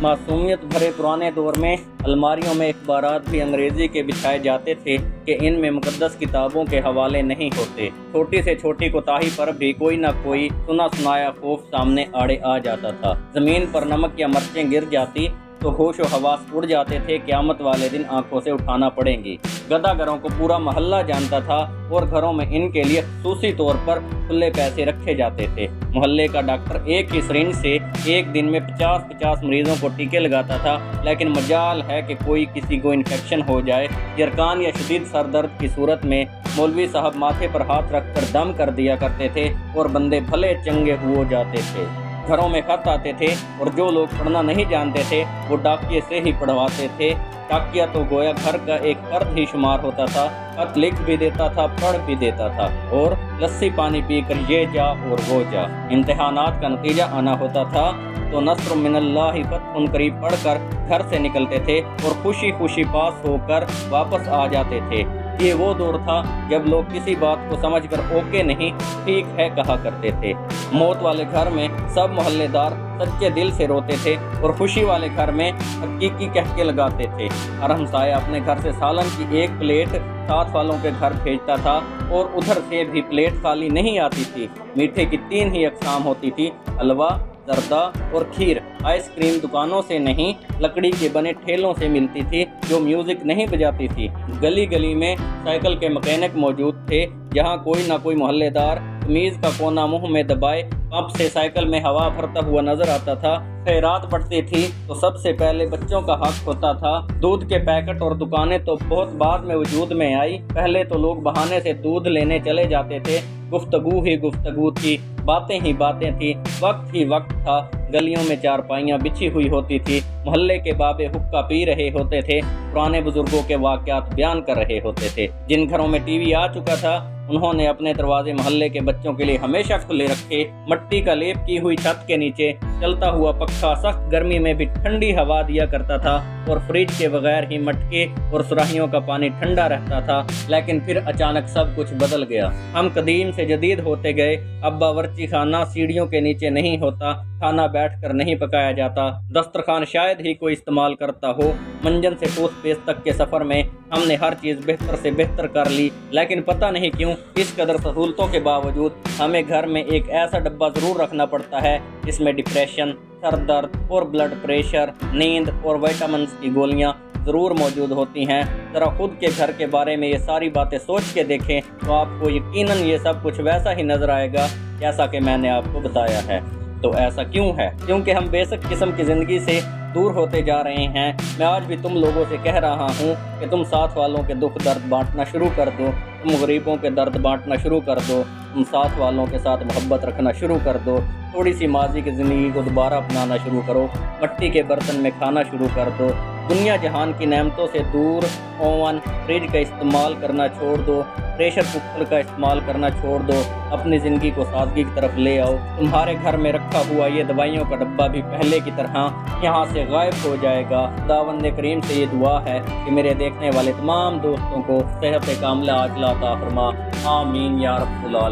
मासूमियत भरे पुराने दौर में अलमारियों में अखबारात भी अंग्रेज़ी के बिछाए जाते थे कि इनमें मुक़द्दस किताबों के हवाले नहीं होते। छोटी से छोटी कोताही पर भी कोई न कोई सुना सुनाया खौफ सामने आड़े आ जाता था। ज़मीन पर नमक या मिर्चें गिर जाती तो होश व हवास उड़ जाते थे, क़यामत वाले दिन आंखों से उठाना पड़ेंगी। गदागरों को पूरा मोहल्ला जानता था और घरों में इनके लिए खुसूसी तौर पर खुले पैसे रखे जाते थे। मोहल्ले का डॉक्टर एक ही सिरिंज से एक दिन में 50-50 मरीजों को टीके लगाता था, लेकिन मजाल है कि कोई किसी को इन्फेक्शन हो जाए। जरकान या शदीद सर दर्द की सूरत में मौलवी साहब माथे पर हाथ रखकर दम कर दिया करते थे और बंदे भले चंगे हो जाते थे। घरों में खत आते थे और जो लोग पढ़ना नहीं जानते थे वो डाकिये से ही पढ़वाते थे। डाकिया तो गोया घर का एक फर्द ही शुमार होता था। खत लिख भी देता था, पढ़ भी देता था और लस्सी पानी पी कर ये जा और वो जा। इम्तिहानात का नतीजा आना होता था तो नस्र मिनल्लाहि फतहुन करीब पढ़कर घर से निकलते थे और खुशी खुशी पास होकर वापस आ जाते थे। ये वो दौर था जब लोग किसी बात को समझकर ओके नहीं ठीक है कहा करते थे। मौत वाले घर में सब मोहल्लेदार सच्चे दिल से रोते थे और खुशी वाले घर में हकीकी कहके लगाते थे। हर हमसाया अपने घर से सालन की एक प्लेट साथ वालों के घर भेजता था और उधर से भी प्लेट खाली नहीं आती थी। मीठे की 3 ही अक़साम होती थी, हलवा, जर्दा और खीर। आइसक्रीम दुकानों से नहीं, लकड़ी के बने ठेलों से मिलती थी जो म्यूज़िक नहीं बजाती थी। गली गली में साइकिल के मैकेनिक मौजूद थे, जहां कोई ना कोई मोहल्लेदार कमीज़ का कोना मुंह में दबाए पंप से साइकिल में हवा भरता हुआ नजर आता था। खैरात पड़ती थी तो सबसे पहले बच्चों का हक होता था। दूध के पैकेट और दुकानें तो बहुत बाद में वजूद में आई। पहले तो लोग बहाने से दूध लेने चले जाते थे। गुफ्तगू ही गुफ्तगू थी, बातें ही बातें थी, वक्त ही वक्त था। गलियों में चारपाइयाँ बिछी हुई होती थी। मोहल्ले के बाबे हुक्का पी रहे होते थे, पुराने बुजुर्गों के वाक़यात बयान कर रहे होते थे। जिन घरों में टीवी आ चुका था उन्होंने अपने दरवाजे मोहल्ले के बच्चों के लिए हमेशा खुले रखे। मट्टी का लेप की हुई छत के नीचे चलता हुआ पक्का सख्त गर्मी में भी ठंडी हवा दिया करता था और फ्रिज के बगैर ही मटके और सुराहियों का पानी ठंडा रहता था। लेकिन फिर अचानक सब कुछ बदल गया। हम कदीम से जदीद होते गए। अब बावर्ची खाना सीढ़ियों के नीचे नहीं होता, खाना बैठकर नहीं पकाया जाता, दस्तरखान शायद ही कोई इस्तेमाल करता हो। मंजन से टूथपेस्ट तक के सफ़र में हमने हर चीज़ बेहतर से बेहतर कर ली, लेकिन पता नहीं क्यों इस कदर सहूलतों के बावजूद हमें घर में एक ऐसा डब्बा ज़रूर रखना पड़ता है जिसमें डिप्रेशन, सर दर्द और ब्लड प्रेशर, नींद और विटामिन की गोलियां ज़रूर मौजूद होती हैं। ज़रा खुद के घर के बारे में ये सारी बातें सोच के देखें तो आपको यकीनन ये सब कुछ वैसा ही नज़र आएगा जैसा कि मैंने आपको बताया है। तो ऐसा क्यों है? क्योंकि हम बेसिक किस्म की ज़िंदगी से दूर होते जा रहे हैं। मैं आज भी तुम लोगों से कह रहा हूँ कि तुम साथ वालों के दुख दर्द बांटना शुरू कर दो, तुम गरीबों के दर्द बांटना शुरू कर दो, तुम साथ वालों के साथ मोहब्बत रखना शुरू कर दो। थोड़ी सी माजी की ज़िंदगी को दोबारा अपनाना शुरू करो। मट्टी के बर्तन में खाना शुरू कर दो। दुनिया जहान की नेमतों से दूर ओवन, फ्रिज का इस्तेमाल करना छोड़ दो। प्रेशर कुकर का इस्तेमाल करना छोड़ दो। अपनी ज़िंदगी को सादगी की तरफ ले आओ। तुम्हारे घर में रखा हुआ ये दवाइयों का डब्बा भी पहले की तरह यहाँ से गायब हो जाएगा। खुदावंद करीम से ये दुआ है कि मेरे देखने वाले तमाम दोस्तों को सेहत कामिला अता फरमा। आमीन या रब्बुल आलमीन।